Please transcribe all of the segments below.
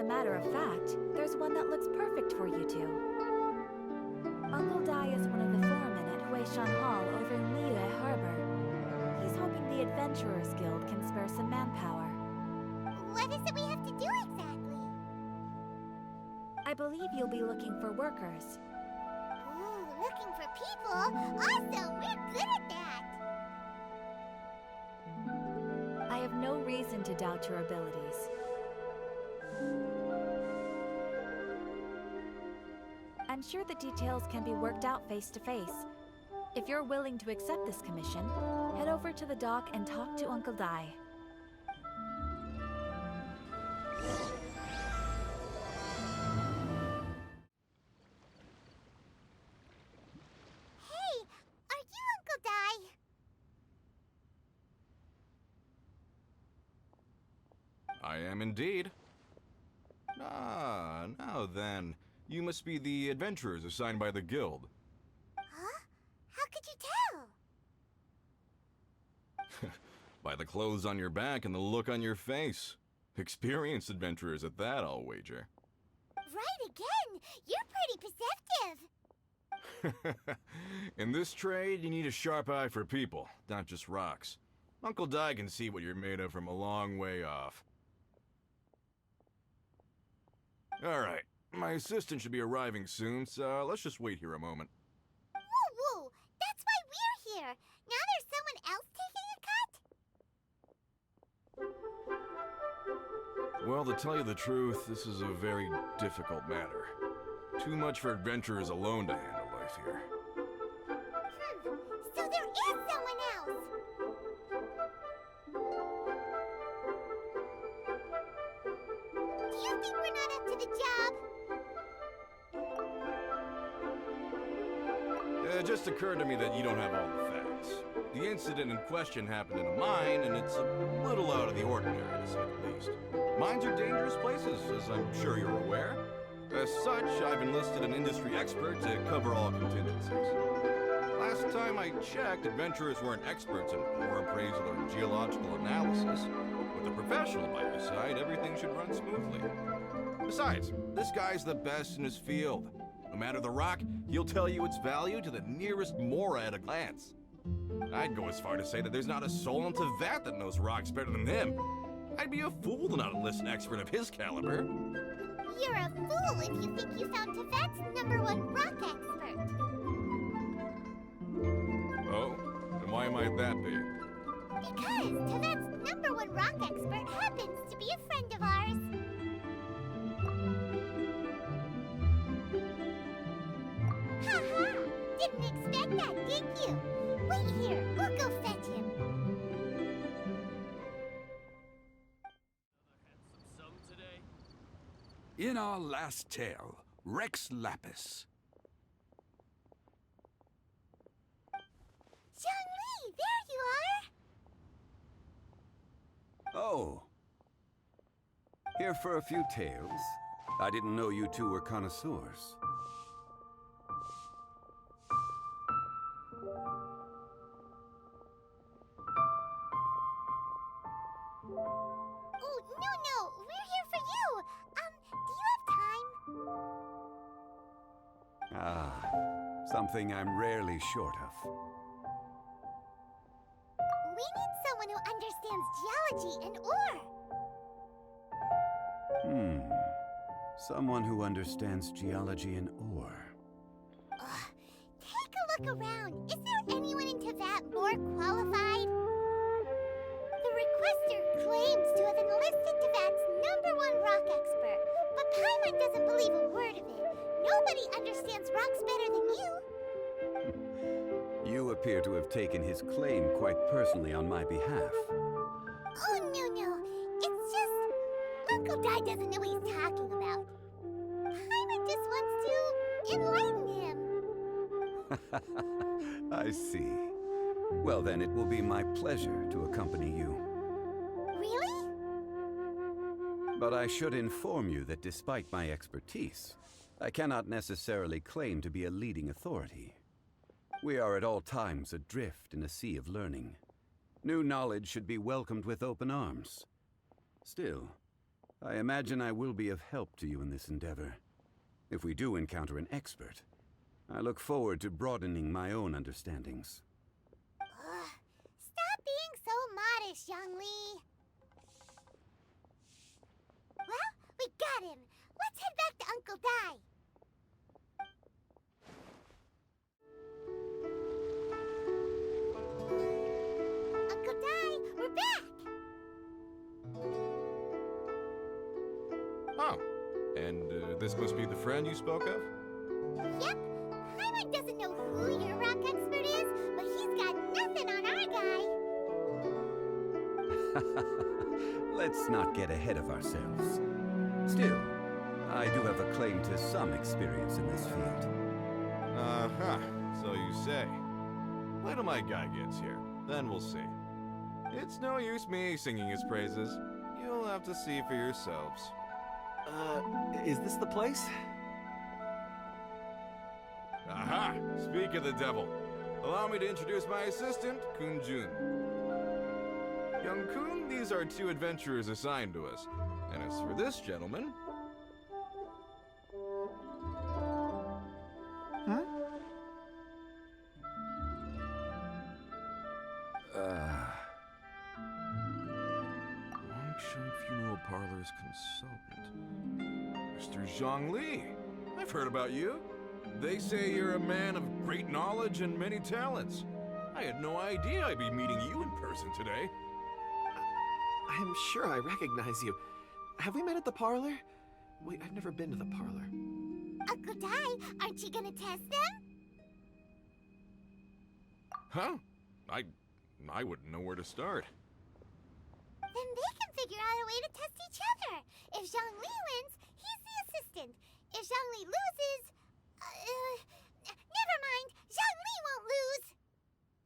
a matter of fact, there's one that looks perfect for you two. Uncle Dai is one of the foremen at Huishan Hall over in Liyue Harbor. He's hoping the Adventurers Guild can spare some manpower. What is it we have to do exactly? I believe you'll be looking for workers. Ooh, looking for people? Awesome! We're good at that! I have no reason to doubt your abilities. I'm sure the details can be worked out face to face. If you're willing to accept this commission, head over to the dock and talk to Uncle Dai. Hey, are you Uncle Dai? I am indeed. Ah, now then. You must be the adventurers assigned by the guild. Huh? How could you tell? By the clothes on your back and the look on your face. Experienced adventurers at that, I'll wager. Right again! You're pretty perceptive! In this trade, you need a sharp eye for people, not just rocks. Uncle Dai can see what you're made of from a long way off. Alright, my assistant should be arriving soon, so let's just wait here a moment. Woo woo! That's why we're here! Now there's someone else taking a cut? Well, to tell you the truth, this is a very difficult matter. Too much for adventurers alone to handle life here. So there is someone else! Do you think we're not up to the job? It just occurred to me that you don't have all the facts. The incident in question happened in a mine, and it's a little out of the ordinary, to say the least. Mines are dangerous places, as I'm sure you're aware. As such, I've enlisted an industry expert to cover all contingencies. Last time I checked, adventurers weren't experts in ore appraisal or geological analysis. With a professional by your side, everything should run smoothly. Besides, this guy's the best in his field. No matter the rock, he'll tell you its value to the nearest mora at a glance. I'd go as far to say that there's not a soul in Teyvat that knows rocks better than him. I'd be a fool to not enlist an expert of his caliber. You're a fool if you think you found Teyvat's #1 rock expert. Oh? Then why might that be? Because Teyvat's #1 rock expert happens to be a friend of ours. Haha! Didn't expect that, did you? Wait here, we'll go fetch him. In our last tale, Rex Lapis. ZHONGLI, there you are! Oh. Here for a few tales. I didn't know you two were connoisseurs. Oh, no, we're here for you. Do you have time? Ah, something I'm rarely short of. We need someone who understands geology and ore. Someone who understands geology and ore. Take a look around. Is there anyone in Teyvat more qualified? The requester claims to have enlisted Teyvat's #1 rock expert, but Paimon doesn't believe a word of it. Nobody understands rocks better than you. You appear to have taken his claim quite personally on my behalf. Oh, no. It's just... Uncle Dai doesn't know what he's talking about. Paimon just wants to enlighten him. I see. Well, then it will be my pleasure to accompany you. Really? But I should inform you that despite my expertise, I cannot necessarily claim to be a leading authority. We are at all times adrift in a sea of learning. New knowledge should be welcomed with open arms. Still, I imagine I will be of help to you in this endeavor. If we do encounter an expert, I look forward to broadening my own understandings. Ugh. Stop being so modest, Zhongli. Well, we got him. Let's head back to Uncle Dai. Uncle Dai, we're back! Oh, and this must be the friend you spoke of? Yep. Paimon doesn't know who your rock expert is, but he's got nothing on our guy. Let's not get ahead of ourselves. Still, I do have a claim to some experience in this field. Uh-huh, so you say. Wait till my guy gets here, then we'll see. It's no use me singing his praises. You'll have to see for yourselves. Is this the place? Aha! Speak of the devil. Allow me to introduce my assistant, Kun Jun. Young Kun, these are 2 adventurers assigned to us. And as for this gentleman... Wangshan Funeral Parlor's consultant. Mr. ZHONGLI. I've heard about you. They say you're a man of great knowledge and many talents. I had no idea I'd be meeting you in person today. I'm sure I recognize you. Have we met at the parlor? Wait, I've never been to the parlor. Uncle Dai, aren't you gonna test them? Huh? I wouldn't know where to start. Then they can figure out a way to test each other. If Zhongli wins, he's the assistant. If Zhongli loses... never mind. Zhongli won't lose.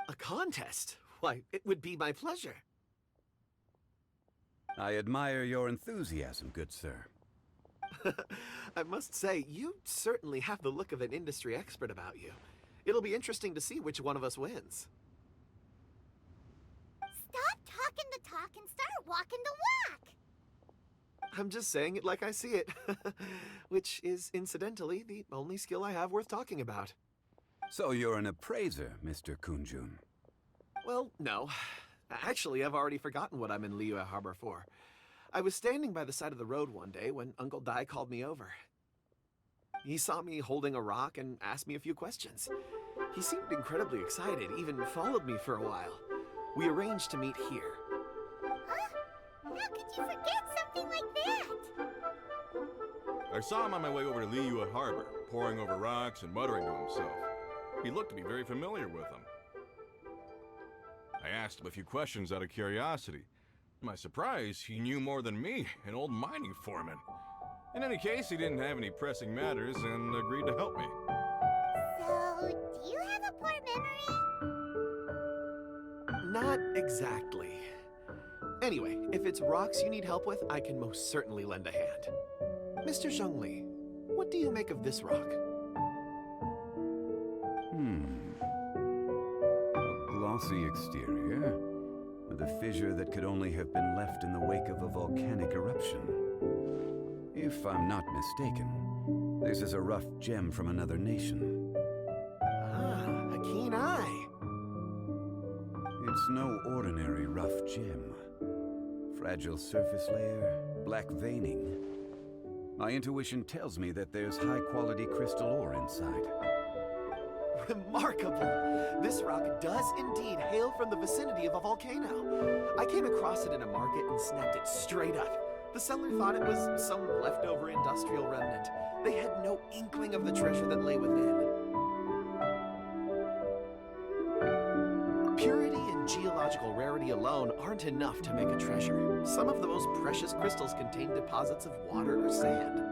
A contest? Why, it would be my pleasure. I admire your enthusiasm, good sir. I must say, you certainly have the look of an industry expert about you. It'll be interesting to see which one of us wins. Stop talking the talk and start walking the walk. I'm just saying it like I see it. Which is, incidentally, the only skill I have worth talking about. So you're an appraiser, Mr. Kun Jun. Well, no. Actually, I've already forgotten what I'm in Liyue Harbor for. I was standing by the side of the road one day when Uncle Dai called me over. He saw me holding a rock and asked me a few questions. He seemed incredibly excited, even followed me for a while. We arranged to meet here. Huh? How could you forget something like that? I saw him on my way over to Liyue Harbor, poring over rocks and muttering to himself. He looked to be very familiar with them. I asked him a few questions out of curiosity. To my surprise, he knew more than me, an old mining foreman. In any case, he didn't have any pressing matters and agreed to help me. So, do you have a poor memory? Not exactly. Anyway, if it's rocks you need help with, I can most certainly lend a hand. Mr. Zhongli, what do you make of this rock? A glossy exterior, with a fissure that could only have been left in the wake of a volcanic eruption. If I'm not mistaken, this is a rough gem from another nation. Ah, a keen eye. It's no ordinary rough gem. Fragile surface layer, black veining. My intuition tells me that there's high-quality crystal ore inside. Remarkable! This rock does indeed hail from the vicinity of a volcano. I came across it in a market and snapped it straight up. The seller thought it was some leftover industrial remnant. They had no inkling of the treasure that lay within. Purity and geological rarity alone aren't enough to make a treasure. Some of the most precious crystals contain deposits of water or sand.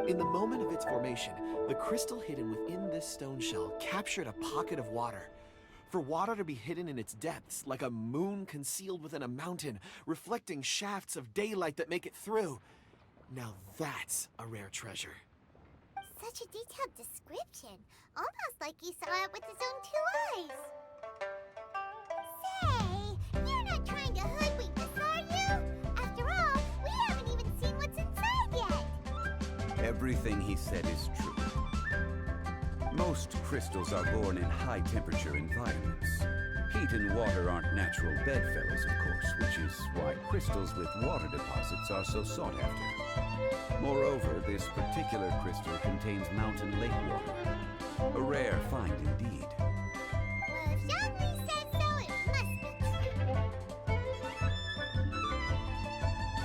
In the moment of its formation, the crystal hidden within this stone shell captured a pocket of water. For water to be hidden in its depths, like a moon concealed within a mountain, reflecting shafts of daylight that make it through. Now that's a rare treasure. Such a detailed description. Almost like he saw it with his own 2 eyes. Say, you're not trying to hoodwink us, are you? After all, we haven't even seen what's Everything he said is true. Most crystals are born in high-temperature environments. Heat and water aren't natural bedfellows, of course, which is why crystals with water deposits are so sought after. Moreover, this particular crystal contains mountain lake water. A rare find indeed. Well, if Zhongli says so, it must be true.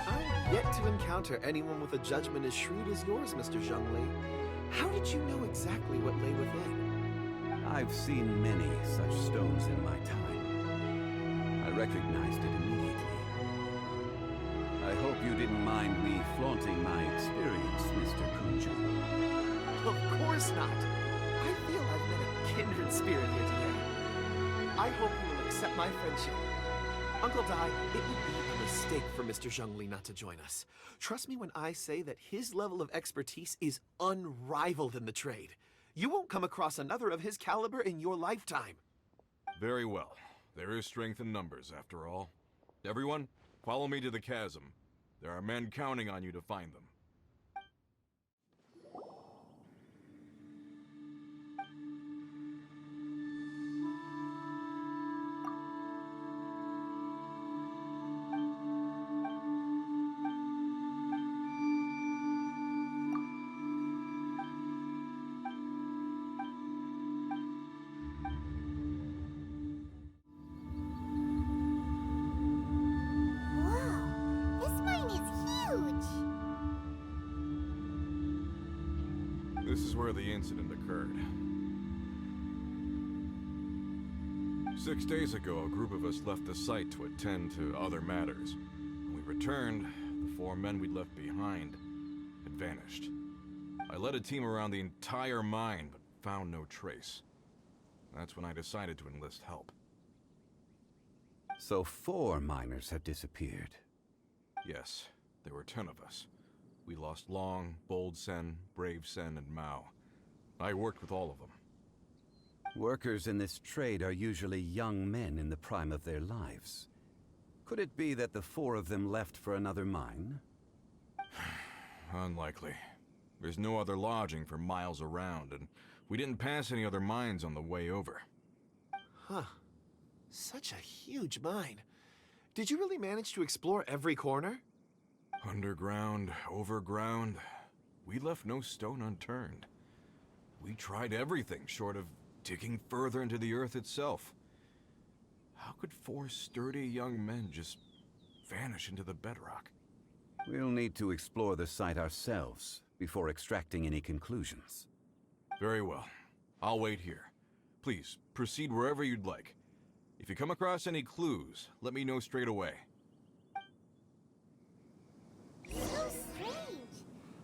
I've yet to encounter anyone with a judgment as shrewd as yours, Mr. Zhongli. How did you know exactly what lay within? I've seen many such stones in my time. I recognized it immediately. I hope you didn't mind me flaunting my experience, Mr. Kunju. Of course not. I feel I've met a kindred spirit here today. I hope you will accept my friendship. Uncle Dai, it would be a mistake for Mr. Zhongli not to join us. Trust me when I say that his level of expertise is unrivaled in the trade. You won't come across another of his caliber in your lifetime. Very well. There is strength in numbers, after all. Everyone, follow me to the chasm. There are men counting on you to find them. Whoa, this mine is huge. This is where the incident occurred. 6 days ago, a group of us left the site to attend to other matters. When we returned, the 4 men we'd left behind had vanished. I led a team around the entire mine, but found no trace. That's when I decided to enlist help. So 4 miners have disappeared. Yes, there were 10 of us. We lost Long, Bold Sen, Brave Sen, and Mao. I worked with all of them. Workers in this trade are usually young men in the prime of their lives. Could it be that the 4 of them left for another mine? Unlikely. There's no other lodging for miles around, and we didn't pass any other mines on the way over. Huh. Such a huge mine. Did you really manage to explore every corner? Underground, overground, we left no stone unturned. We tried everything short of digging further into the earth itself. How could 4 sturdy young men just vanish into the bedrock? We'll need to explore the site ourselves before extracting any conclusions. Very well. I'll wait here. Please, proceed wherever you'd like. If you come across any clues, let me know straight away. So strange.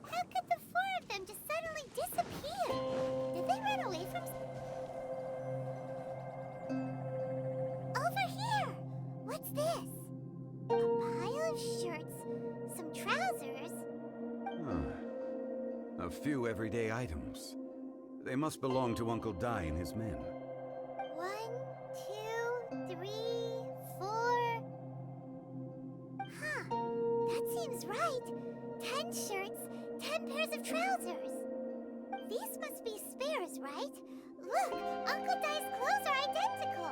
How could the 4 of them just suddenly disappear? Did they run away from... Over here! What's this? A pile of shirts, some trousers. A few everyday items. They must belong to Uncle Dai and his men. 1, 2, 3, 4. Huh, that seems right. 10 shirts, 10 pairs of trousers. These must be spares, right? Look, Uncle Dai's clothes are identical.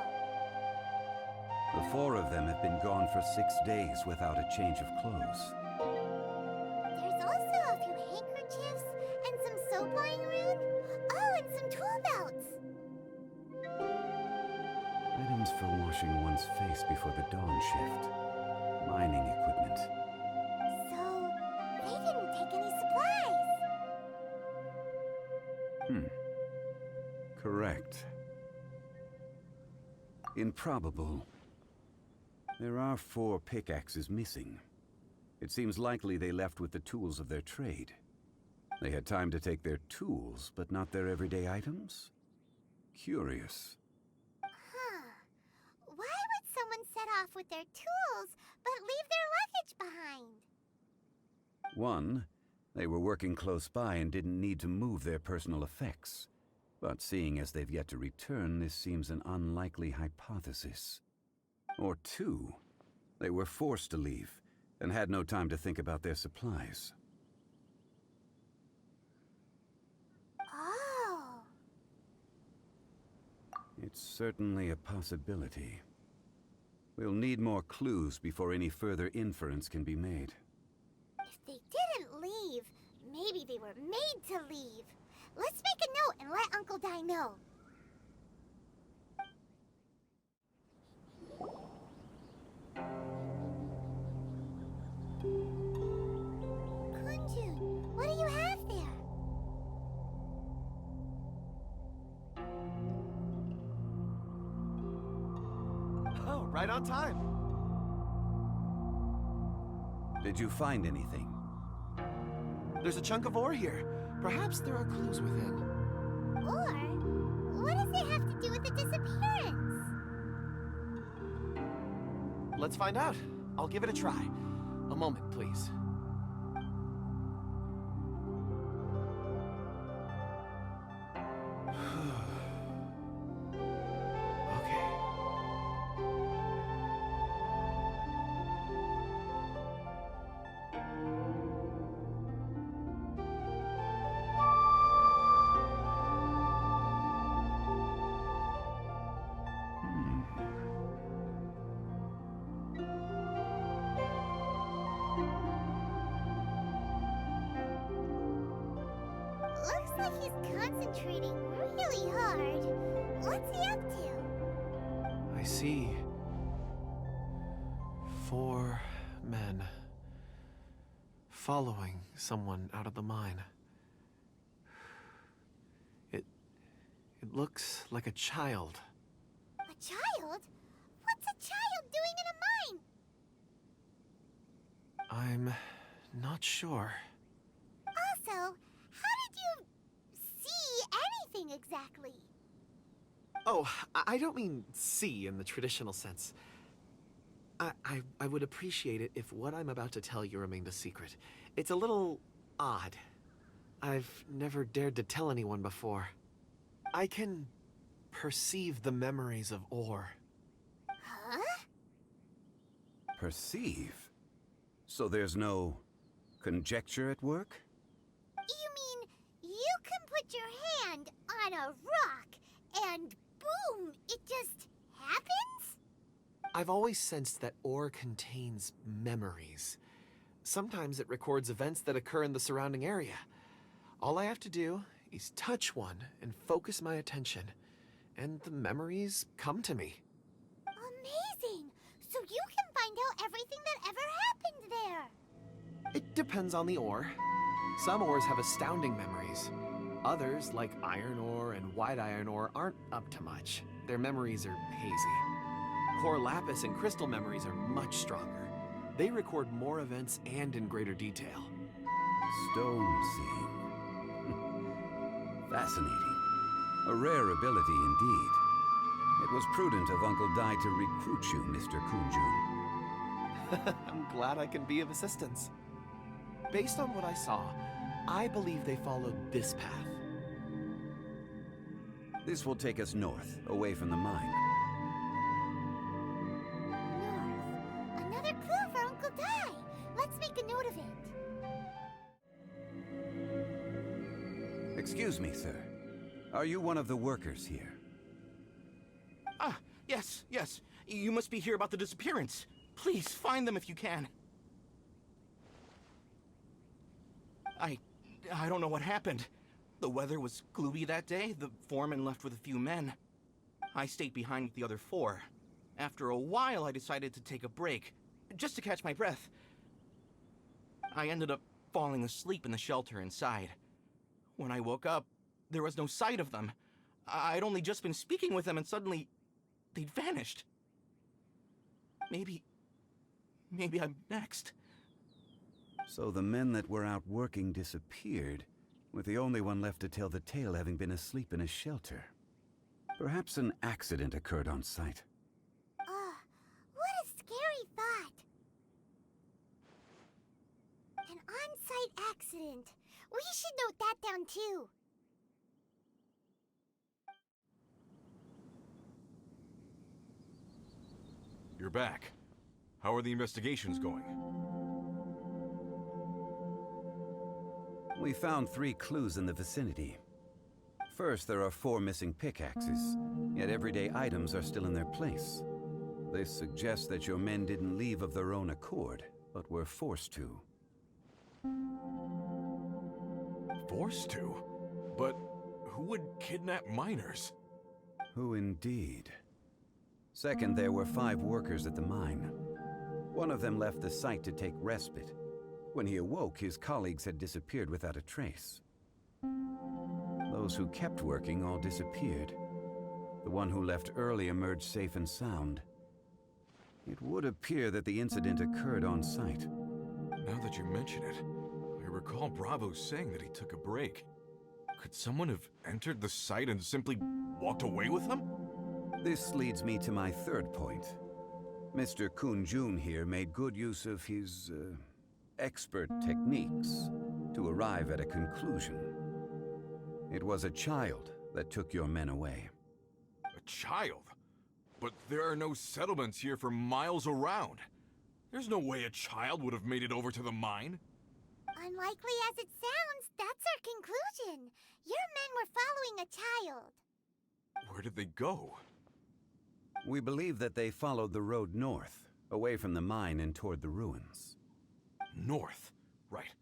The 4 of them have been gone for 6 days without a change of clothes. There's also a few handkerchiefs and some soap lying around. Oh, and some tool belts. Items for washing one's face before the dawn shift. Mining equipment. So, they didn't take any supplies. Correct. Improbable. There are 4 pickaxes missing. It seems likely they left with the tools of their trade. They had time to take their tools, but not their everyday items? Curious. Huh. Why would someone set off with their tools, but leave their luggage behind? 1, they were working close by and didn't need to move their personal effects. But seeing as they've yet to return, this seems an unlikely hypothesis. Or 2, they were forced to leave and had no time to think about their supplies. It's certainly a possibility. We'll need more clues before any further inference can be made. If they didn't leave, maybe they were made to leave. Let's make a note and let Uncle Dai know. Kunjun, what do you have there? Oh, right on time. Did you find anything? There's a chunk of ore here. Perhaps there are clues within. Or, what does it have to do with the disappearance? Let's find out. I'll give it a try. A moment, please. Okay. Looks like he's concentrating really hard. What's he up to? I see. 4 men following someone out of the mine. It looks like a child. A child? What's a child doing in a mine? I'm not sure. Also, how did you see anything exactly? Oh, I don't mean see in the traditional sense. I would appreciate it if what I'm about to tell you remained a secret. It's a little odd. I've never dared to tell anyone before. I can perceive the memories of ore. Huh? Perceive? So there's no conjecture at work? You mean you can put your hand on a rock and boom, it just happens? I've always sensed that ore contains memories. Sometimes it records events that occur in the surrounding area. All I have to do is touch one and focus my attention, and the memories come to me. Amazing! So you can find out everything that ever happened there. It depends on the ore. Some ores have astounding memories. Others, like iron ore and white iron ore, aren't up to much. Their memories are hazy. Core lapis and crystal memories are much stronger. They record more events and in greater detail. Stone seeing. Fascinating. A rare ability indeed. It was prudent of Uncle Dai to recruit you, Mr. Kunjun. I'm glad I can be of assistance. Based on what I saw, I believe they followed this path. This will take us north, away from the mine. North. Another clue for Uncle Dai. Let's make a note of it. Excuse me, sir. Are you one of the workers here? Ah, yes, yes. You must be here about the disappearance. Please, find them if you can. I don't know what happened. The weather was gloomy that day. The foreman left with a few men. I stayed behind with the other 4. After a while, I decided to take a break, just to catch my breath. I ended up falling asleep in the shelter inside. When I woke up, there was no sight of them. I'd only just been speaking with them and suddenly, they'd vanished. Maybe I'm next. So the men that were out working disappeared, with the only one left to tell the tale having been asleep in a shelter. Perhaps an accident occurred on site. What a scary thought. An on-site accident. We should note that down too. You're back. How are the investigations going? We found 3 clues in the vicinity. First, there are 4 missing pickaxes, yet everyday items are still in their place. This suggests that your men didn't leave of their own accord, but were forced to. Forced to? But who would kidnap miners? Who indeed? Second, there were 5 workers at the mine. One of them left the site to take respite. When he awoke, his colleagues had disappeared without a trace. Those who kept working all disappeared. The one who left early emerged safe and sound. It would appear that the incident occurred on site. Now that you mention it, I recall Bravo saying that he took a break. Could someone have entered the site and simply walked away with him? This leads me to my third point. Mr. Kun-jun here made good use of his, expert techniques to arrive at a conclusion. It was a child that took your men away. A child? But there are no settlements here for miles around. There's no way a child would have made it over to the mine. Unlikely as it sounds, that's our conclusion. Your men were following a child. Where did they go? We believe that they followed the road north, away from the mine and toward the ruins. North. Right.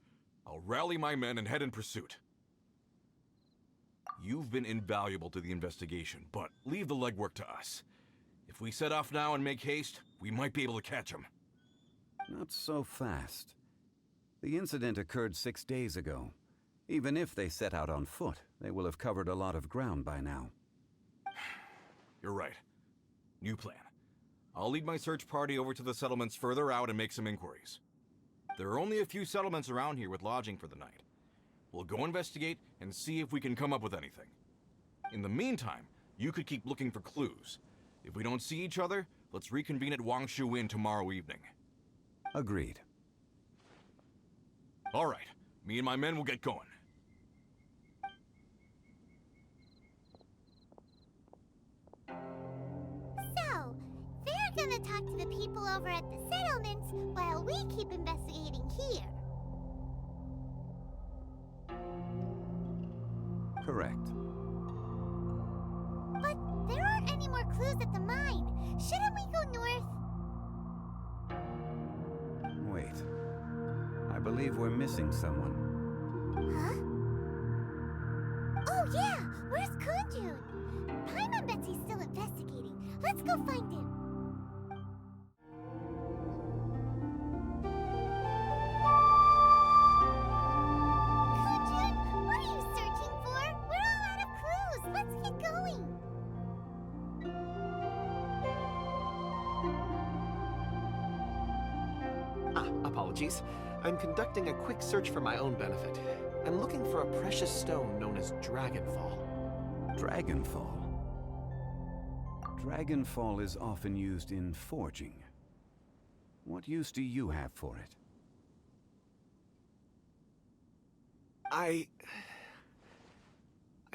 I'll rally my men and head in pursuit. You've been invaluable to the investigation, but leave the legwork to us. If we set off now and make haste, we might be able to catch them. Not so fast. The incident occurred 6 days ago. Even if they set out on foot, they will have covered a lot of ground by now. You're right. New plan. I'll lead my search party over to the settlements further out and make some inquiries. There are only a few settlements around here with lodging for the night. We'll go investigate and see if we can come up with anything. In the meantime, you could keep looking for clues. If we don't see each other, let's reconvene at Wangshu Inn tomorrow evening. Agreed. All right. Me and my men will get going. So, they're gonna talk to the people over at the settlements while we keep investigating here. Correct. But there aren't any more clues at the mine. Shouldn't we go north? Wait. I believe we're missing someone. Huh? Oh yeah! Where's Kunjun? Paimon bets he's still investigating. Let's go find him. Kunjun, what are you searching for? We're all out of clues. Let's get going. Apologies. I'm conducting a quick search for my own benefit. I'm looking for a precious stone known as Dragonfall. Dragonfall. Dragonfall is often used in forging. What use do you have for it? I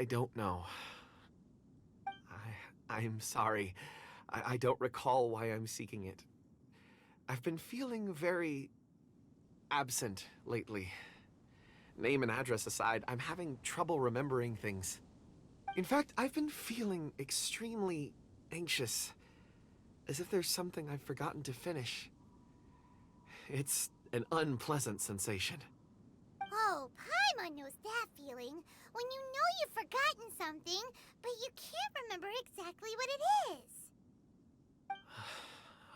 don't know. I'm sorry. I don't recall why I'm seeking it. I've been feeling very absent lately. Name and address aside, I'm having trouble remembering things. In fact, I've been feeling extremely anxious, as if there's something I've forgotten to finish. It's an unpleasant sensation. Oh, Paimon knows that feeling. When you know you've forgotten something, but you can't remember exactly what it is.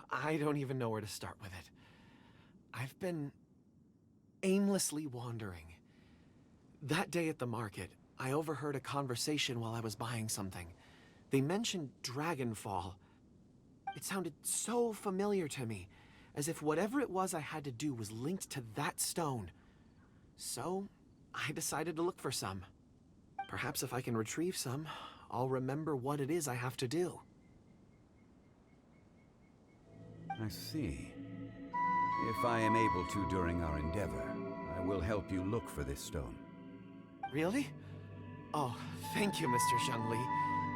I don't even know where to start with it. I've been aimlessly wandering. That day at the market, I overheard a conversation while I was buying something. They mentioned Dragonfall. It sounded so familiar to me, as if whatever it was I had to do was linked to that stone. So, I decided to look for some. Perhaps if I can retrieve some, I'll remember what it is I have to do. I see. If I am able to during our endeavor, I will help you look for this stone. Really? Oh, thank you, Mr. ZHONGLI.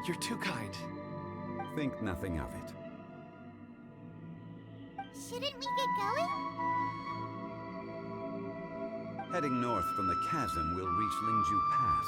You're too kind. Think nothing of it. Shouldn't we get going? Heading north from the chasm, we'll reach Lingju Pass.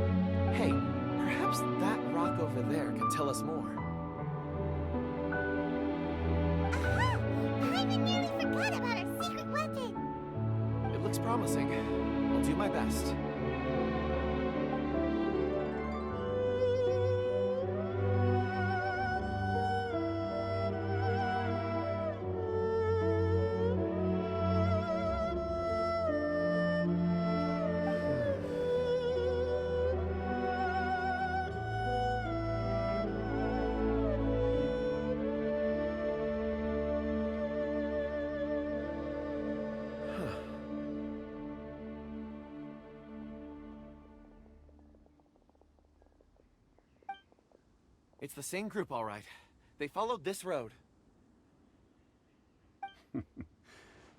over there could tell us more. Aha! Paimon nearly forgot about our secret weapon! It looks promising. I'll do my best. It's the same group, all right. They followed this road.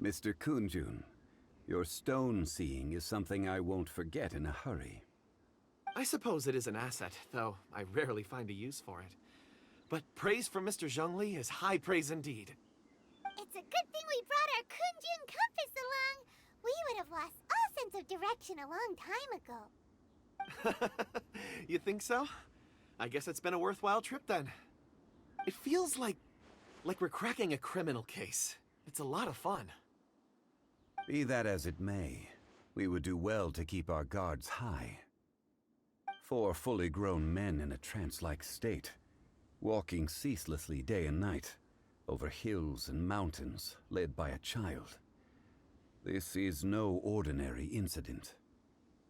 Mr. Kunjun, your stone seeing is something I won't forget in a hurry. I suppose it is an asset, though I rarely find a use for it. But praise from Mr. Zhongli is high praise indeed. It's a good thing we brought our Kunjun compass along. We would have lost all sense of direction a long time ago. You think so? I guess it's been a worthwhile trip then. It feels like we're cracking a criminal case. It's a lot of fun. Be that as it may, we would do well to keep our guards high. 4 fully grown men in a trance-like state, walking ceaselessly day and night, over hills and mountains, led by a child. This is no ordinary incident.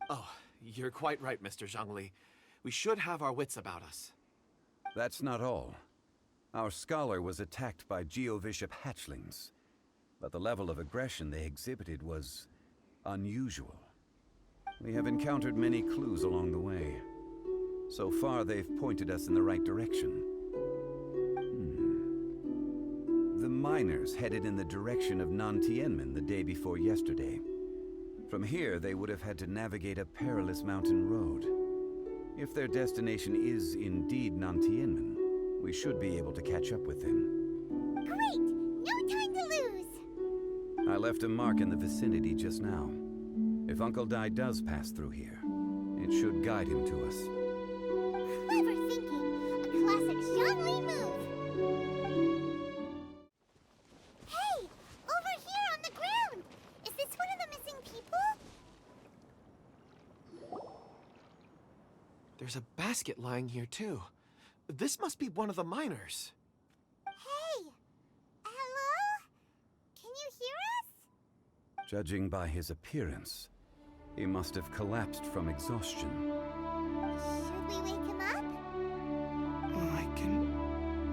Oh, you're quite right, Mr. Zhongli. We should have our wits about us. That's not all. Our scholar was attacked by Geovishap hatchlings, but the level of aggression they exhibited was unusual. We have encountered many clues along the way. So far, they've pointed us in the right direction. The miners headed in the direction of Nantianmen the day before yesterday. From here, they would have had to navigate a perilous mountain road. If their destination is indeed Nantianmen, we should be able to catch up with them. Great! No time to lose! I left a mark in the vicinity just now. If Uncle Dai does pass through here, it should guide him to us. Clever thinking. A classic Zhongli move. Hey! Over here on the ground! Is this one of the missing people? There's a basket lying here, too. This must be one of the miners. Hey! Hello? Can you hear us? Judging by his appearance, he must have collapsed from exhaustion. Should we wake him up?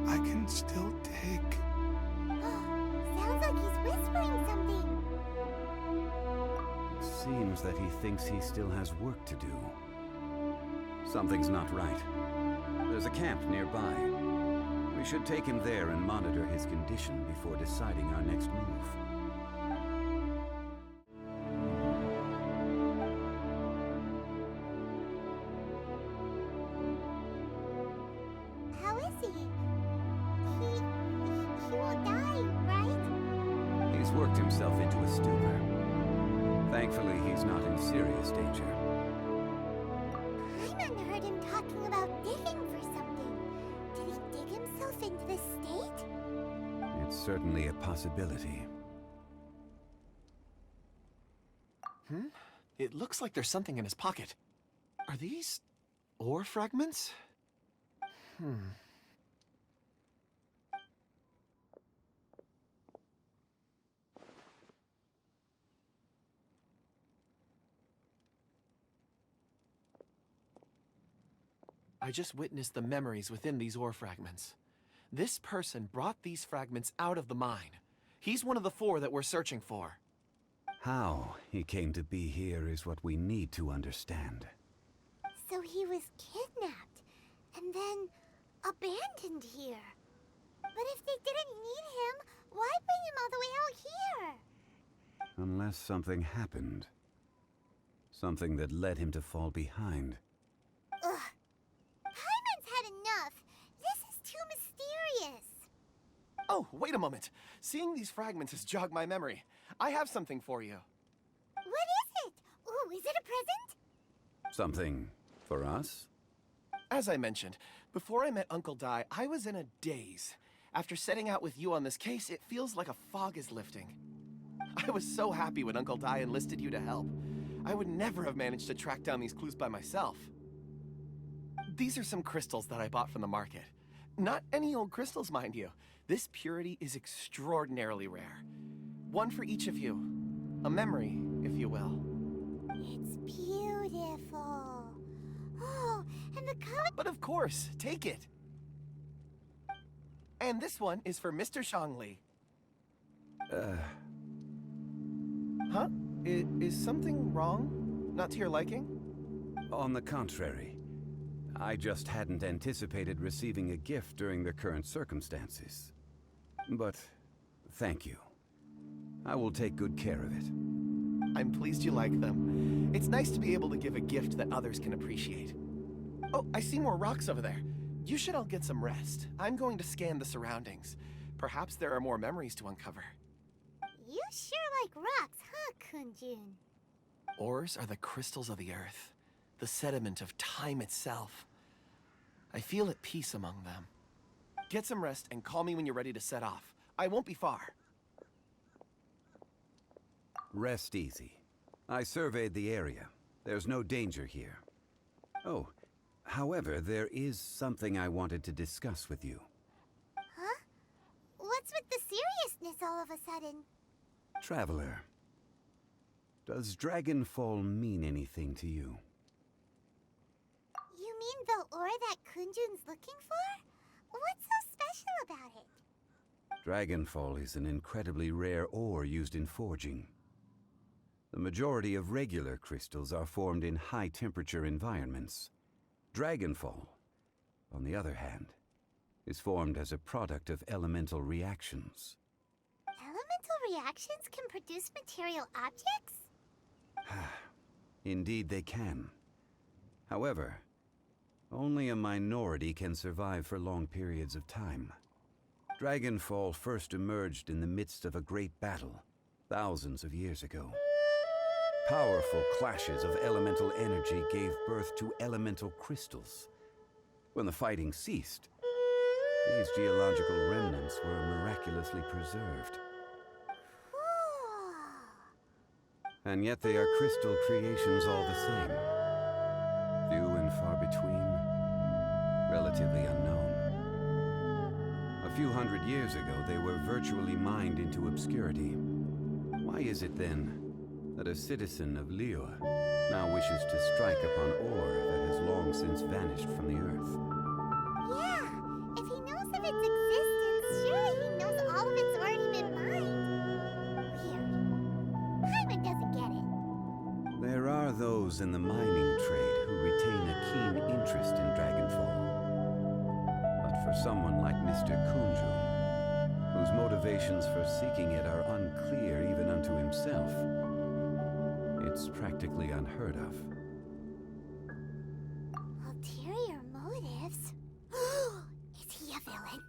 I can still dig. Sounds like he's whispering something. It seems that he thinks he still has work to do. Something's not right. There's a camp nearby. We should take him there and monitor his condition before deciding our next move. How is he? He won't die, right? He's worked himself into a stupor. Thankfully, he's not in serious danger. Paimon heard him talking about digging for something. Did he dig himself into this state? It's certainly a possibility. It looks like there's something in his pocket. Are these ore fragments? I just witnessed the memories within these ore fragments. This person brought these fragments out of the mine. He's one of the 4 that we're searching for. How he came to be here is what we need to understand. So he was kidnapped and then abandoned here. But if they didn't need him, why bring him all the way out here? Unless something happened. Something that led him to fall behind. Ugh. Paimon's had enough. This is too mysterious. Oh, wait a moment. Seeing these fragments has jogged my memory. I have something for you. What is it? Ooh, is it a present? Something for us? As I mentioned, before I met Uncle Dai, I was in a daze. After setting out with you on this case, it feels like a fog is lifting. I was so happy when Uncle Dai enlisted you to help. I would never have managed to track down these clues by myself. These are some crystals that I bought from the market. Not any old crystals, mind you. This purity is extraordinarily rare. One for each of you. A memory, if you will. It's beautiful. Oh, and the color... But of course, take it. And this one is for Mr. ZHONGLI. Huh? Is something wrong? Not to your liking? On the contrary. I just hadn't anticipated receiving a gift during the current circumstances. But thank you. I will take good care of it. I'm pleased you like them. It's nice to be able to give a gift that others can appreciate. Oh, I see more rocks over there. You should all get some rest. I'm going to scan the surroundings. Perhaps there are more memories to uncover. You sure like rocks, huh, Kunjun? Ores are the crystals of the earth, the sediment of time itself. I feel at peace among them. Get some rest and call me when you're ready to set off. I won't be far. Rest easy. I surveyed the area. There's no danger here. Oh, however, there is something I wanted to discuss with you. Huh? What's with the seriousness all of a sudden? Traveler, does Dragonfall mean anything to you? You mean the ore that Kunjun's looking for? What's so special about it? Dragonfall is an incredibly rare ore used in forging. The majority of regular crystals are formed in high-temperature environments. Dragonfall, on the other hand, is formed as a product of elemental reactions. Elemental reactions can produce material objects? Indeed they can. However, only a minority can survive for long periods of time. Dragonfall first emerged in the midst of a great battle, thousands of years ago. Powerful clashes of elemental energy gave birth to elemental crystals. When the fighting ceased, these geological remnants were miraculously preserved. And yet they are crystal creations all the same. Few and far between, relatively unknown. A few hundred years ago, they were virtually mined into obscurity. Why is it then that a citizen of Liyue now wishes to strike upon ore that has long since vanished from the earth? Yeah, if he knows of its existence, surely he knows all of it's already been mined. Weird. Paimon doesn't get it. There are those in the mining trade who retain a keen interest in Dragonfall. But for someone like Mr. Kunjun, whose motivations for seeking it are unclear even unto himself, it's practically unheard of. Ulterior motives? Is he a villain?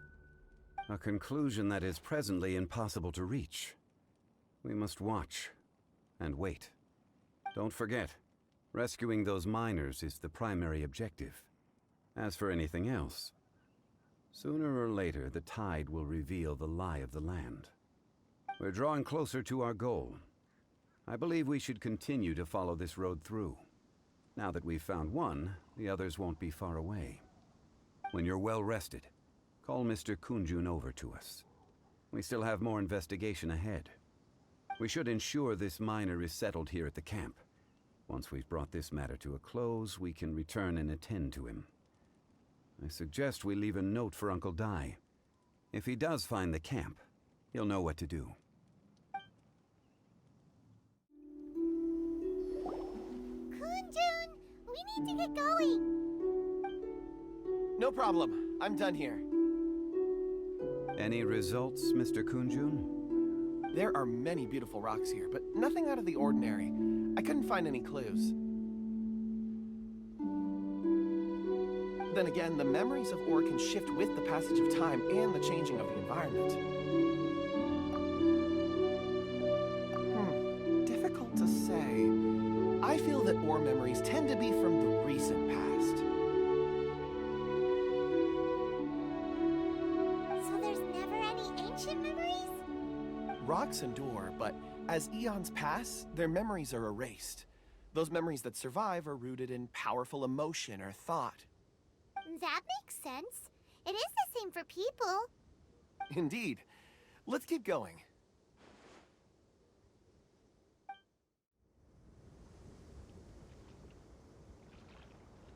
A conclusion that is presently impossible to reach. We must watch and wait. Don't forget, rescuing those miners is the primary objective. As for anything else, sooner or later the tide will reveal the lie of the land. We're drawing closer to our goal. I believe we should continue to follow this road through. Now that we've found one, the others won't be far away. When you're well rested, call Mr. Kunjun over to us. We still have more investigation ahead. We should ensure this miner is settled here at the camp. Once we've brought this matter to a close, we can return and attend to him. I suggest we leave a note for Uncle Dai. If he does find the camp, he'll know what to do. Kunjun, we need to get going. No problem. I'm done here. Any results, Mr. Kunjun? There are many beautiful rocks here, but nothing out of the ordinary. I couldn't find any clues. Then again, the memories of ore can shift with the passage of time and the changing of the environment. Difficult to say. I feel that ore memories tend to be from the recent past. ancient memories? Rocks endure, but as eons pass, their memories are erased. Those memories that survive are rooted in powerful emotion or thought. That makes sense. It is the same for people. Indeed. Let's keep going.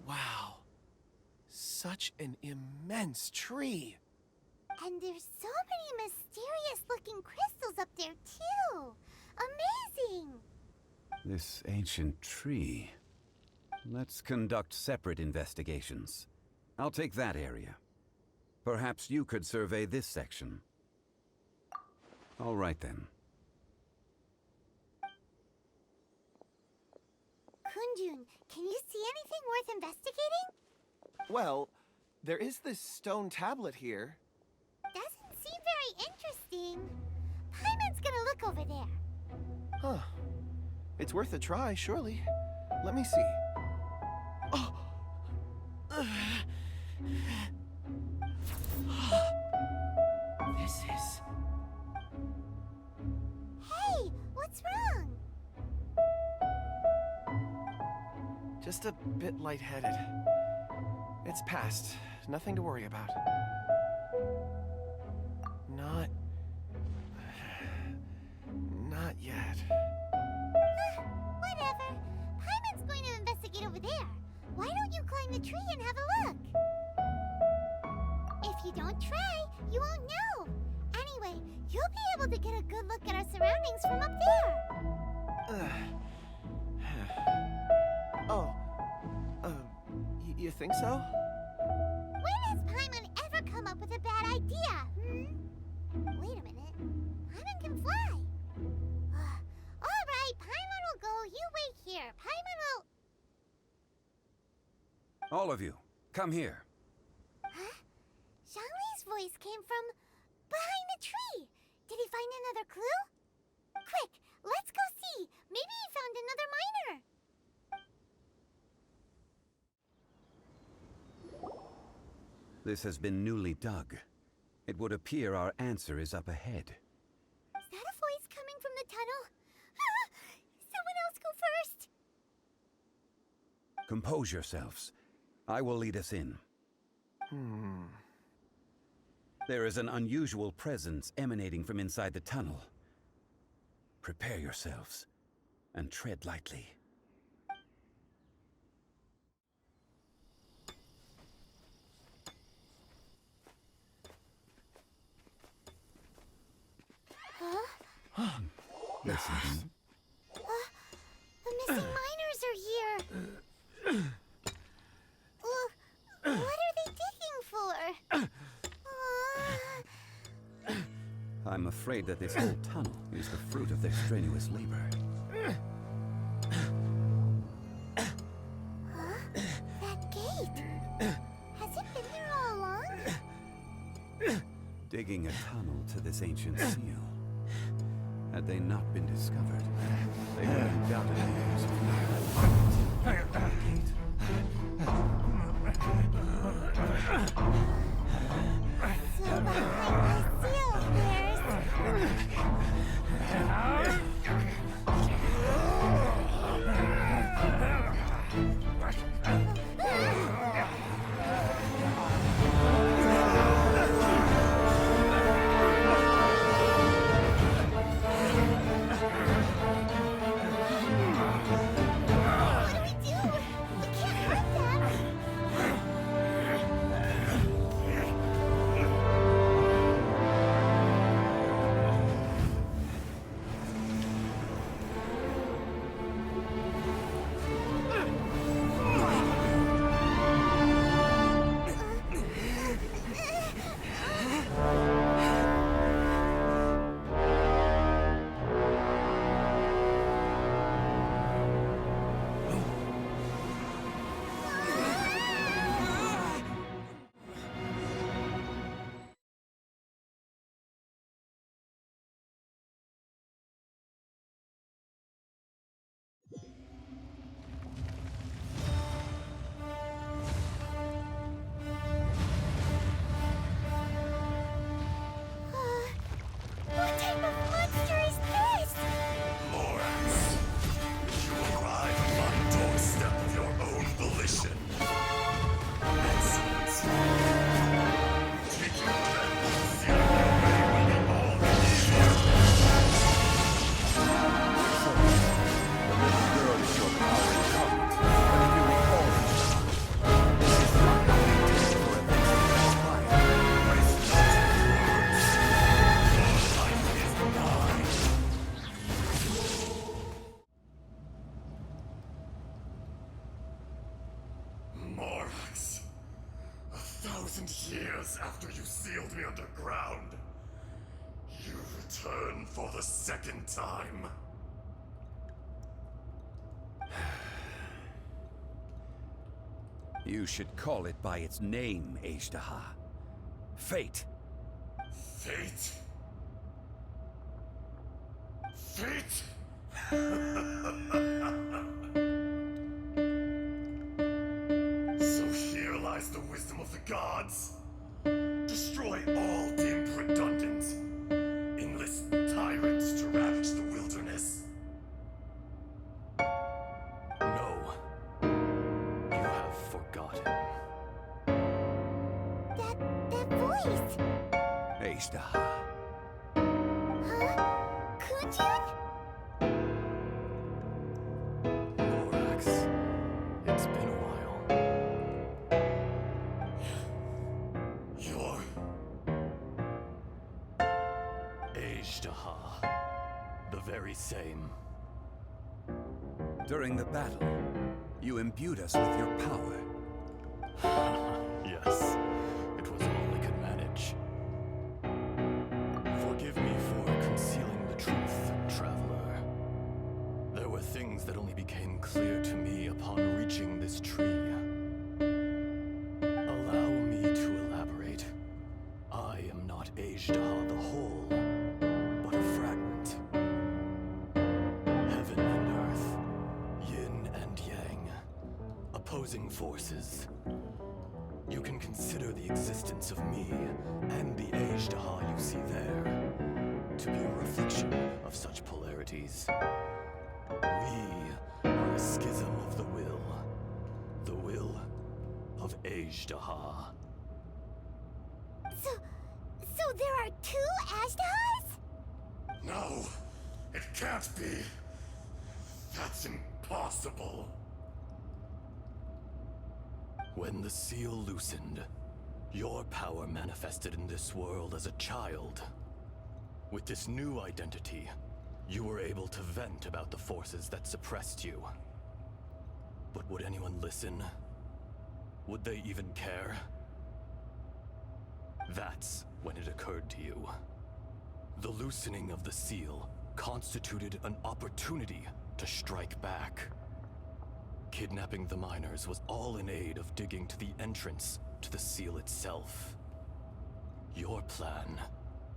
Wow. Such an immense tree. And there's so many mysterious-looking crystals up there, too. Amazing! This ancient tree. Let's conduct separate investigations. I'll take that area. Perhaps you could survey this section. All right, then. Kunjun, can you see anything worth investigating? Well, there is this stone tablet here. Doesn't seem very interesting. Paimon's gonna look over there. Huh. It's worth a try, surely. Let me see. Oh! This is... Hey, what's wrong? just a bit lightheaded. It's past. Nothing to worry about. Not yet. Whatever. Paimon's going to investigate over there. Why don't you climb the tree and have a look? If you don't try, you won't know. Anyway, you'll be able to get a good look at our surroundings from up there. You think so? When has Paimon ever come up with a bad idea, Wait a minute. Paimon can fly. All right, Paimon will go. You wait here. Paimon will... All of you, come here. Huh? Zhongli's voice came from behind the tree. Did he find another clue? Quick, let's go see. Maybe he found another miner. This has been newly dug. It would appear our answer is up ahead. Is that a voice coming from the tunnel? Someone else go first. Compose yourselves. I will lead us in. There is an unusual presence emanating from inside the tunnel. Prepare yourselves and tread lightly. Listen. The missing miners are here. What are they digging for? I'm afraid that this whole tunnel is the fruit of their strenuous labor. That gate. Has it been there all along? Digging a tunnel to this ancient seal. Had they not been discovered, they would undoubtedly use it to the gate. So behind the seal, we years after you sealed me underground, you return for the second time. You should call it by its name, Azhdaha. Fate. Fate? Fate? So here lies the wisdom of the gods. Destroy all deemed redundant. Enlist tyrants to ravage the wilderness. No. You have forgotten. That voice! Azhdaha. Huh? Kunjun? Morax, it's been a while. You're... Azhdaha. The very same. During the battle, you imbued us with your power. Yes, it was all I could manage. Forgive me for concealing the truth, traveler. There were things that only became clear to me upon reaching this tree. Allow me to elaborate. I am not Azhdaha the whole, but a fragment. Heaven and earth, yin and yang, opposing forces. You can consider the existence of me and the Azhdaha you see there to be a reflection of such polarities. We are a schism of the will of Azhdaha. So there are two Ashdahas? No, it can't be. That's impossible. When the seal loosened, your power manifested in this world as a child. With this new identity, you were able to vent about the forces that suppressed you. But would anyone listen? Would they even care? That's when it occurred to you. The loosening of the seal constituted an opportunity to strike back. Kidnapping the miners was all in aid of digging to the entrance to the seal itself. Your plan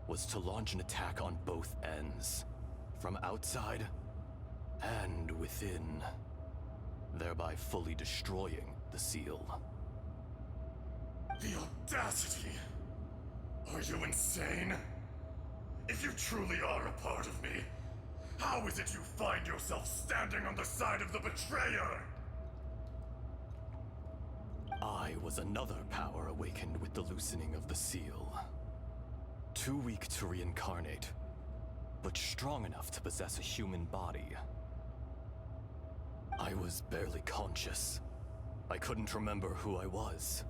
was to launch an attack on both ends, from outside and within, thereby fully destroying the seal. The audacity! Are you insane? If you truly are a part of me, how is it you find yourself standing on the side of the betrayer? I was another power awakened with the loosening of the seal. Too weak to reincarnate, but strong enough to possess a human body. I was barely conscious. I couldn't remember who I was.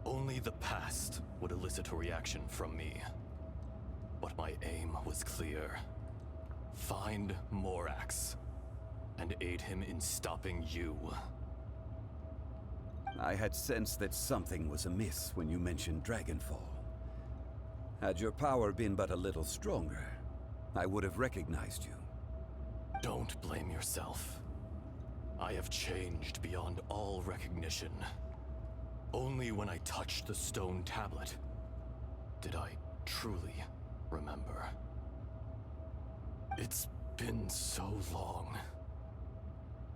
Only the past would elicit a reaction from me. But my aim was clear. Find Morax, and aid him in stopping you. I had sensed that something was amiss when you mentioned Dragonfall. Had your power been but a little stronger, I would have recognized you. Don't blame yourself. I have changed beyond all recognition. Only when I touched the stone tablet did I truly remember. It's been so long.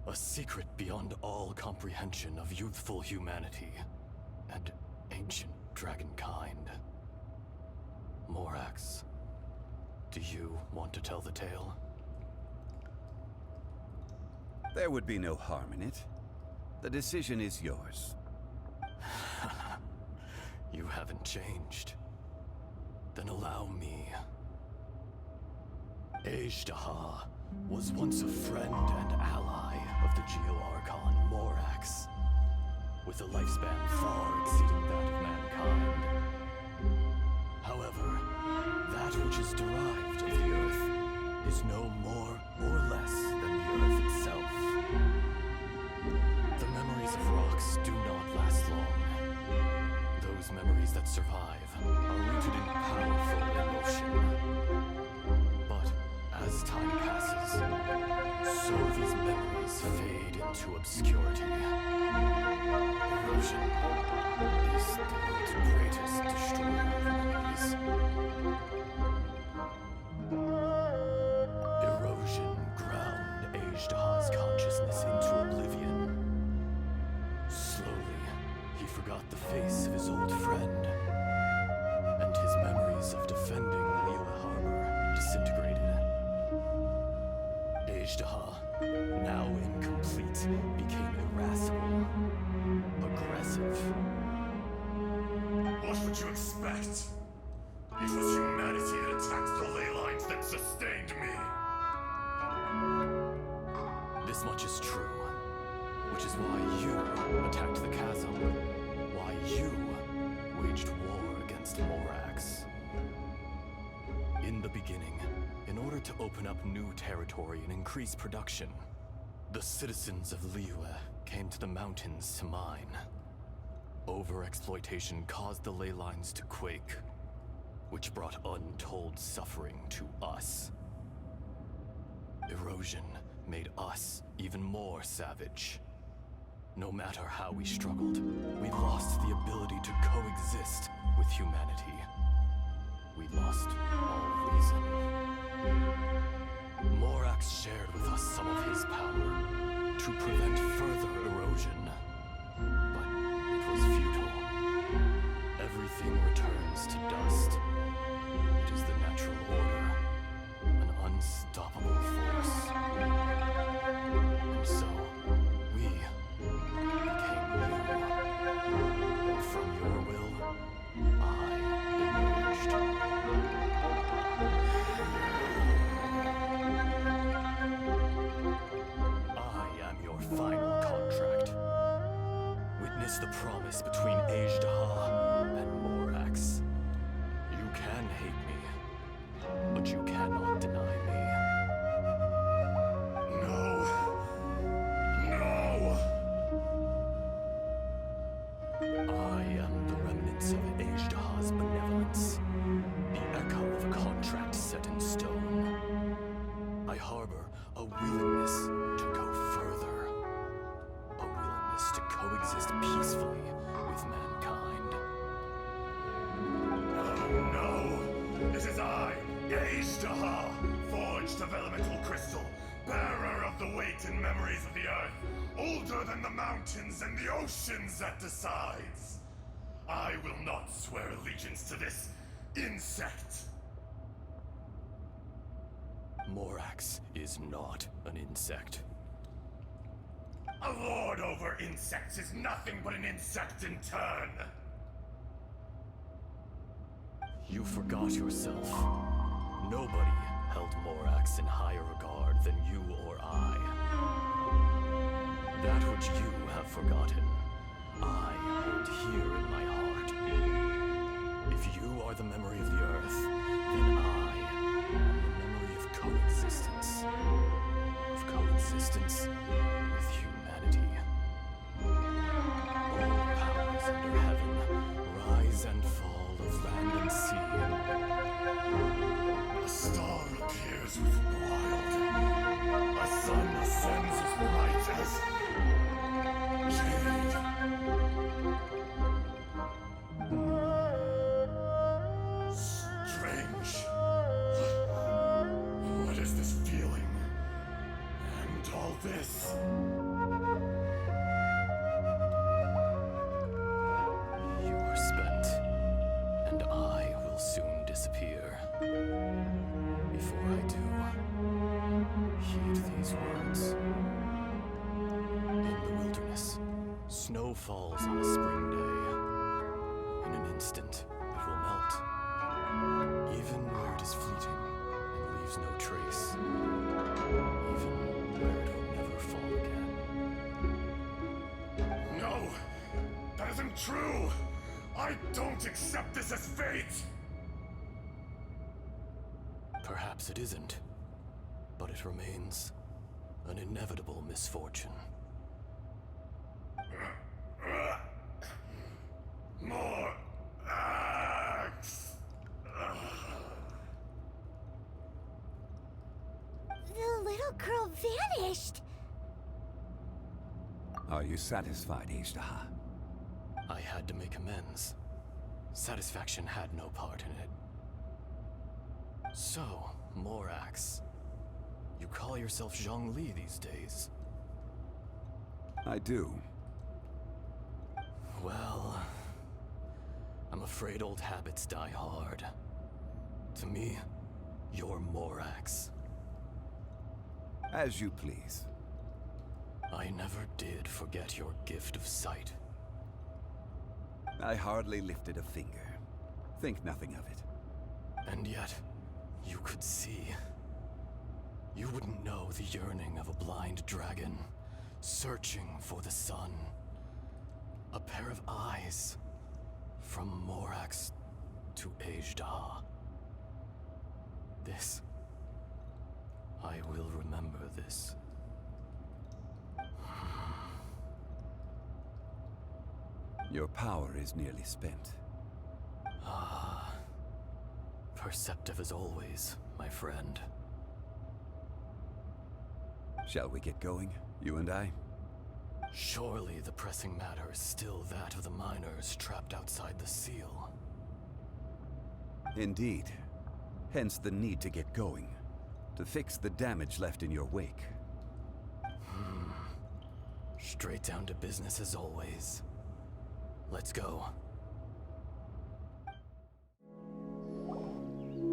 A secret beyond all comprehension of youthful humanity and ancient dragonkind. Morax, do you want to tell the tale? There would be no harm in it. The decision is yours. You haven't changed. Then allow me. Azhdaha was once a friend and ally of the Geo-Archon Morax, with a lifespan far exceeding that of mankind. However, that which is derived of the Earth is no more or less than the Earth itself. The memories of rocks do not last long. Those memories that survive into obscurity. Erosion is the world's greatest destroyer of memories. Erosion ground Azhdaha's consciousness into oblivion. Slowly, he forgot the face of his old friend, and his memories of defending Liyue Harbor disintegrated. Azhdaha, now incomplete, became irascible, aggressive. What would you expect? It was humanity that attacked the ley lines that sustained me. This much is true, which is why you attacked the chasm, why you waged war against Morax. In the beginning, in order to open up new territory and increase production, the citizens of Liyue came to the mountains to mine. Overexploitation caused the ley lines to quake, which brought untold suffering to us. Erosion made us even more savage. No matter how we struggled, we lost the ability to coexist with humanity. We lost all reason. Morax shared with us some of his power to prevent further erosion. But it was futile. Everything returns to dust. It is the natural order, an unstoppable force. And so, we became you. And from your will, I emerged. I am your final contract. Witness the promise between Azhdaha and Morax. You can hate me, but you cannot deny me. No. No! I am the remnants of Azhdaha's benevolence, the echo of a contract set in stone. I harbor a willingness to go further, a willingness to coexist peacefully with mankind. No! It is I, Azhdaha, forged of elemental crystal, bearer of the weight and memories of the earth, older than the mountains and the oceans that decides. I will not swear allegiance to this insect. Morax is not an insect. A lord over insects is nothing but an insect in turn. You forgot yourself. Nobody held Morax in higher regard than you or I. That which you have forgotten, I hold here in my heart. If you are the memory of the earth, then I am the memory of coexistence. Of coexistence with humanity. All powers under heaven, rise and fall of land and sea. A star appears with wild. A sun ascends as bright as jade. Strange. What is this feeling? And all this? You are spent, and I will soon disappear. Before I do, heed these words. In the wilderness, snow falls on a spring day. In an instant, it will melt. Even where it is fleeting and leaves no trace. Even where it will never fall again. No! That isn't true! I don't accept this as fate! Perhaps it isn't, but it remains an inevitable misfortune. More axe! The little girl vanished. Are you satisfied, Ishtaha? I had to make amends. Satisfaction had no part in it. So, Morax, you call yourself ZHONGLI these days? I do. Well, I'm afraid old habits die hard. To me, you're Morax. As you please. I never did forget your gift of sight. I hardly lifted a finger. Think nothing of it. And yet, you could see. You wouldn't know the yearning of a blind dragon, searching for the sun. A pair of eyes, from Morax to Ajda. This. I will remember this. Your power is nearly spent. Ah. Perceptive as always, my friend. Shall we get going, you and I? Surely the pressing matter is still that of the miners trapped outside the seal. Indeed. Hence the need to get going. To fix the damage left in your wake. Straight down to business as always. Let's go.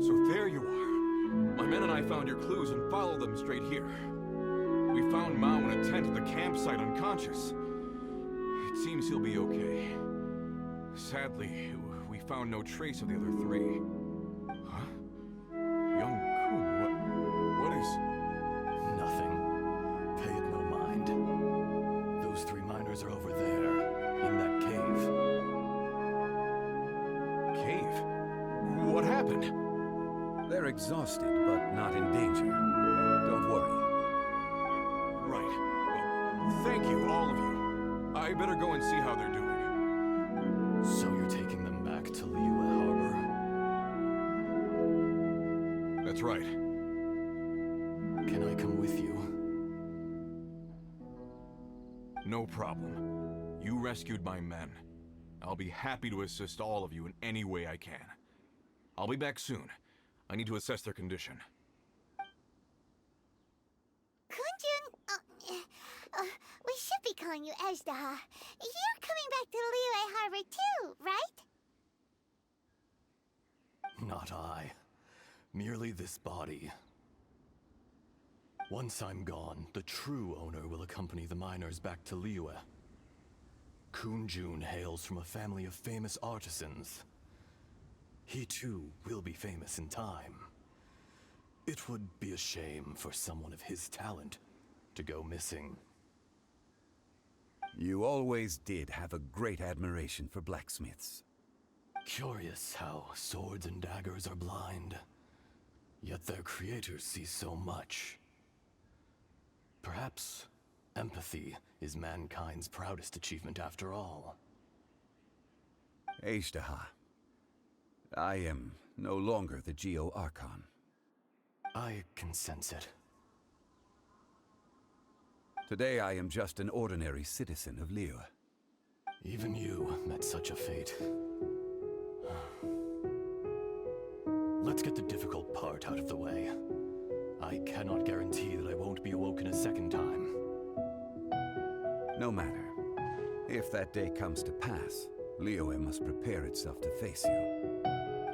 So there you are. My men and I found your clues and followed them straight here. We found Mao in a tent at the campsite unconscious. It seems he'll be okay. Sadly, we found no trace of the other three. Huh? Young Kun, what is... Nothing. Pay it no mind. Those three miners are over there, in that cave. Cave? What happened? They're exhausted, but not in danger. Don't worry. Right. Well, thank you, all of you. I better go and see how they're doing. So you're taking them back to Liyue Harbor? That's right. Can I come with you? No problem. You rescued my men. I'll be happy to assist all of you in any way I can. I'll be back soon. I need to assess their condition. Kunjun, we should be calling you Ajda. You're coming back to Liyue Harbor too, right? Not I. Merely this body. Once I'm gone, the true owner will accompany the miners back to Liyue. Kunjun hails from a family of famous artisans. He too will be famous in time. It would be a shame for someone of his talent to go missing. You always did have a great admiration for blacksmiths. Curious how swords and daggers are blind, yet their creators see so much. Perhaps empathy is mankind's proudest achievement after all. Ishtaha, I am no longer the Geo Archon. I can sense it. Today I am just an ordinary citizen of Liyue. Even you met such a fate. Let's get the difficult part out of the way. I cannot guarantee that I won't be awoken a second time. No matter. If that day comes to pass, Liyue must prepare itself to face you.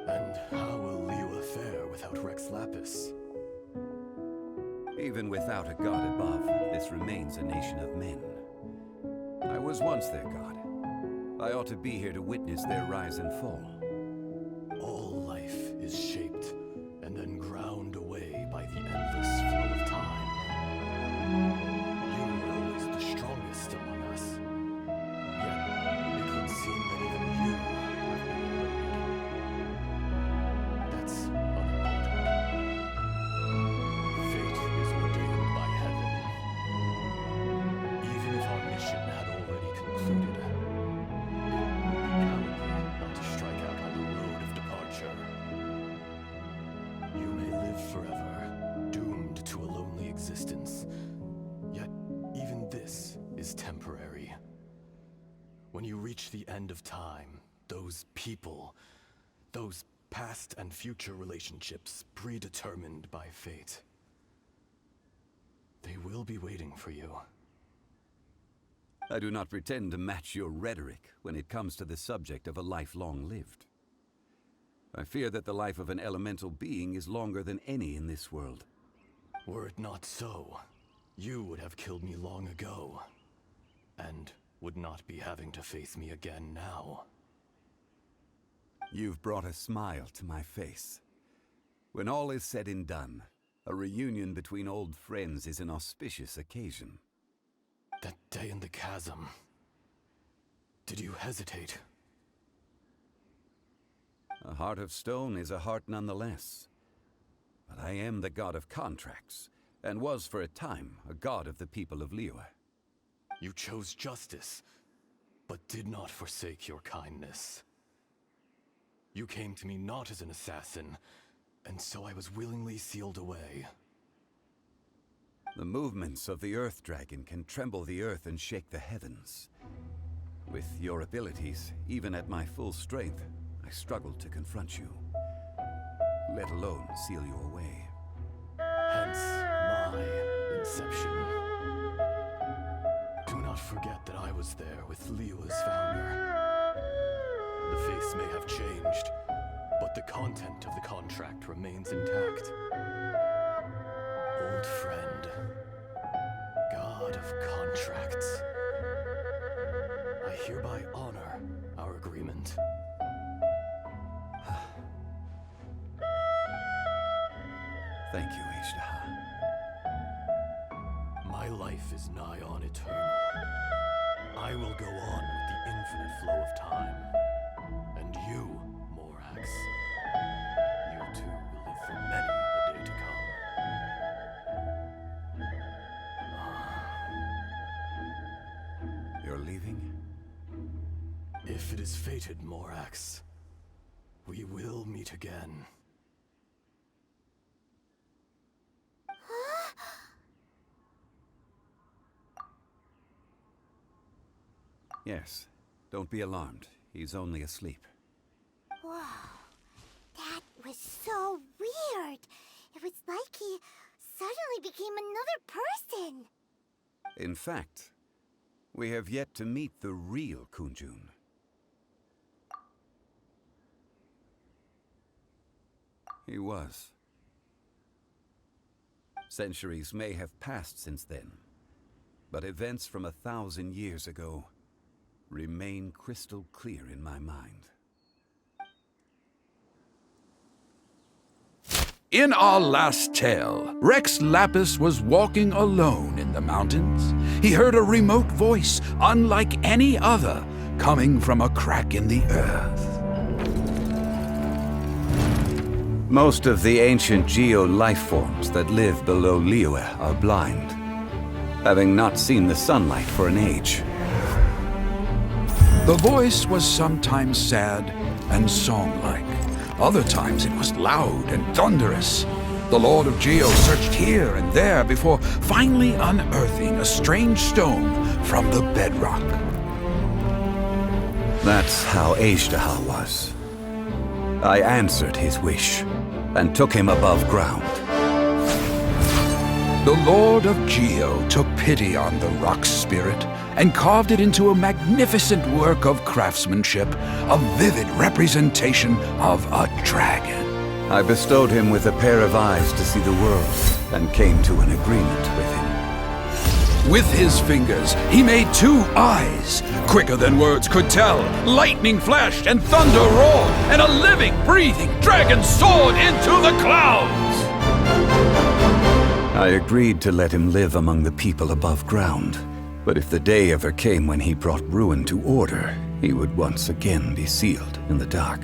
And how will Liyue fare without Rex Lapis? Even without a god above, this remains a nation of men. I was once their god. I ought to be here to witness their rise and fall. All life is shaped and then ground away by the endless flow of time. You were always the strongest among us. Yet, it would seem that even you have been wounded. That's unimportant. Fate is ordained by heaven. Even if our mission had already concluded, it would be cowardly not to strike out on the road of departure. You may live forever, doomed to a lonely existence. Yet, even this is temporary. When you reach the end of time, those people, those past and future relationships predetermined by fate, they will be waiting for you. I do not pretend to match your rhetoric when it comes to the subject of a life long lived. I fear that the life of an elemental being is longer than any in this world. Were it not so, you would have killed me long ago, and would not be having to face me again now. You've brought a smile to my face. When all is said and done, a reunion between old friends is an auspicious occasion. That day in the chasm, did you hesitate? A heart of stone is a heart nonetheless. But I am the god of contracts, and was for a time a god of the people of Liyue. You chose justice, but did not forsake your kindness. You came to me not as an assassin, and so I was willingly sealed away. The movements of the Earth Dragon can tremble the earth and shake the heavens. With your abilities, even at my full strength, I struggled to confront you, let alone seal you away. Hence my inception. Do not forget that I was there with Liyue's founder. The face may have changed, but the content of the contract remains intact. Old friend, god of contracts, I hereby honor our agreement. Thank you, Ishtaha. My life is nigh on eternal. I will go on with the infinite flow of time. And you, Morax, you too will live for many a day to come. You're leaving? If it is fated, Morax, we will meet again. Yes. Don't be alarmed. He's only asleep. Whoa. That was so weird. It was like he suddenly became another person. In fact, we have yet to meet the real Kunjun. He was. Centuries may have passed since then, but events from 1,000 years ago remain crystal clear in my mind. In our last tale, Rex Lapis was walking alone in the mountains. He heard a remote voice, unlike any other, coming from a crack in the earth. Most of the ancient geo life forms that live below Liyue are blind, having not seen the sunlight for an age. The voice was sometimes sad and song-like. Other times it was loud and thunderous. The Lord of Geo searched here and there before finally unearthing a strange stone from the bedrock. That's how Ishtaha was. I answered his wish and took him above ground. The Lord of Geo took pity on the rock spirit and carved it into a magnificent work of craftsmanship, a vivid representation of a dragon. I bestowed him with a pair of eyes to see the world and came to an agreement with him. With his fingers, he made 2 eyes. Quicker than words could tell, lightning flashed and thunder roared, and a living, breathing dragon soared into the clouds. I agreed to let him live among the people above ground, but if the day ever came when he brought ruin to order, he would once again be sealed in the dark.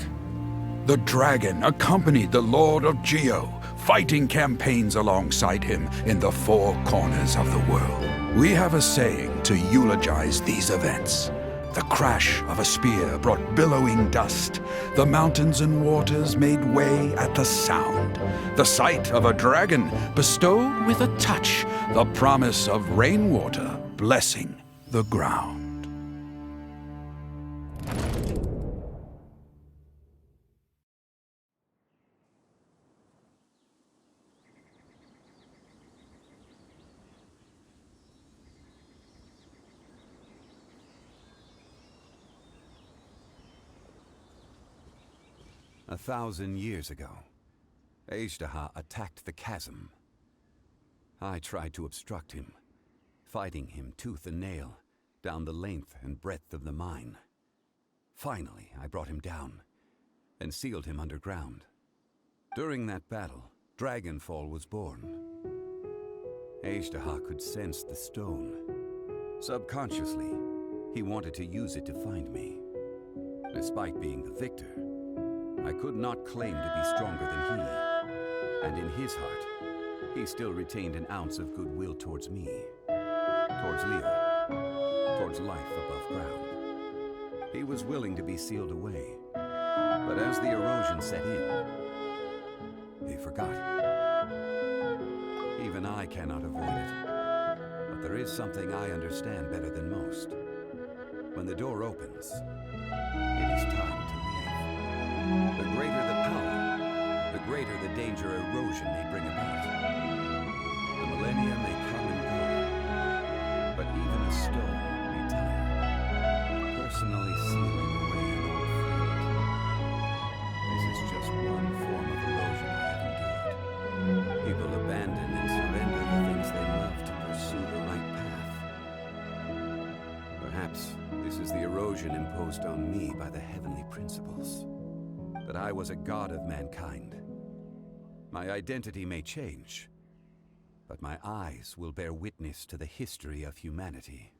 The dragon accompanied the Lord of Geo, fighting campaigns alongside him in the 4 corners of the world. We have a saying to eulogize these events. The crash of a spear brought billowing dust. The mountains and waters made way at the sound. The sight of a dragon bestowed with a touch the promise of rainwater blessing the ground. 1,000 years ago, Azhdaha attacked the chasm. I tried to obstruct him, fighting him tooth and nail down the length and breadth of the mine. Finally, I brought him down and sealed him underground. During that battle, Dragonfall was born. Azhdaha could sense the stone. Subconsciously, he wanted to use it to find me. Despite being the victor, I could not claim to be stronger than he. And in his heart, he still retained an ounce of goodwill towards me, towards Leo, towards life above ground. He was willing to be sealed away, but as the erosion set in, he forgot. Even I cannot avoid it, but there is something I understand better than most. When the door opens, it is time to leave. The greater the power, the greater the danger erosion may bring about. The millennia may come and go, but even a stone may tire, personally sealing away an old friend. This is just one form of erosion I have endured. People abandon and surrender the things they love to pursue the right path. Perhaps this is the erosion imposed on me by the heavenly principles. That I was a god of mankind. My identity may change, but my eyes will bear witness to the history of humanity.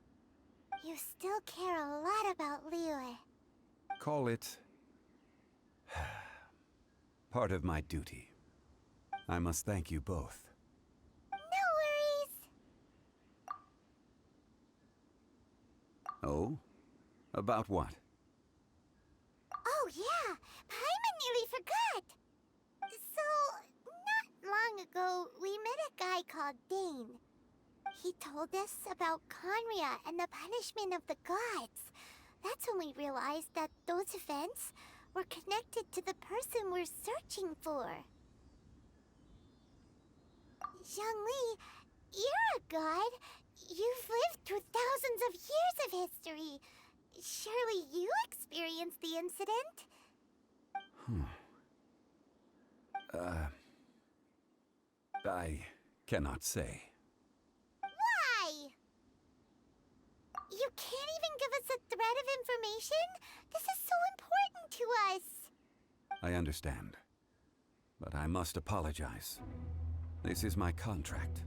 You still care a lot about Liyue. Call it part of my duty. I must thank you both. No worries. Oh? About what? Oh yeah, Paimon nearly forgot. So, not long ago, we met a guy called Dane. He told us about Conria and the punishment of the gods. That's when we realized that those events were connected to the person we're searching for. ZHONGLI, you're a god. You've lived through thousands of years of history. Surely you experienced the incident? I cannot say. Why? You can't even give us a thread of information? This is so important to us. I understand. But I must apologize. This is my contract.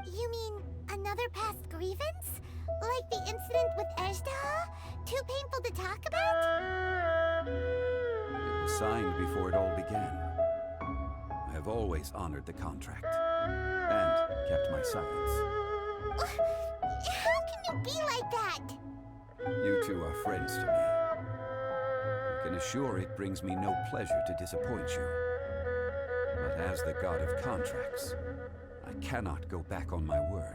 You mean another past grievance? Like the incident with Azhdaha? Too painful to talk about? It was signed before it all began. I have always honored the contract. And kept my silence. How can you be like that? You two are friends to me. I can assure it brings me no pleasure to disappoint you. But as the god of contracts, I cannot go back on my word.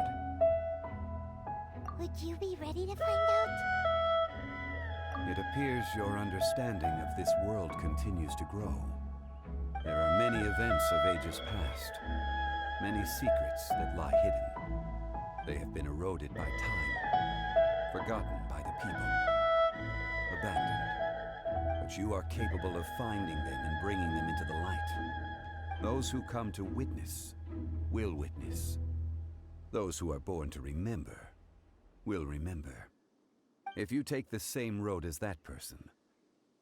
Would you be ready to find out? It appears your understanding of this world continues to grow. There are many events of ages past, many secrets that lie hidden. They have been eroded by time, forgotten by the people, abandoned. But you are capable of finding them and bringing them into the light. Those who come to witness will witness. Those who are born to remember will remember. If you take the same road as that person,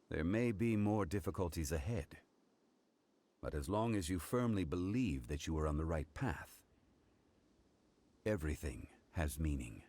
there may be more difficulties ahead. But as long as you firmly believe that you are on the right path, everything has meaning.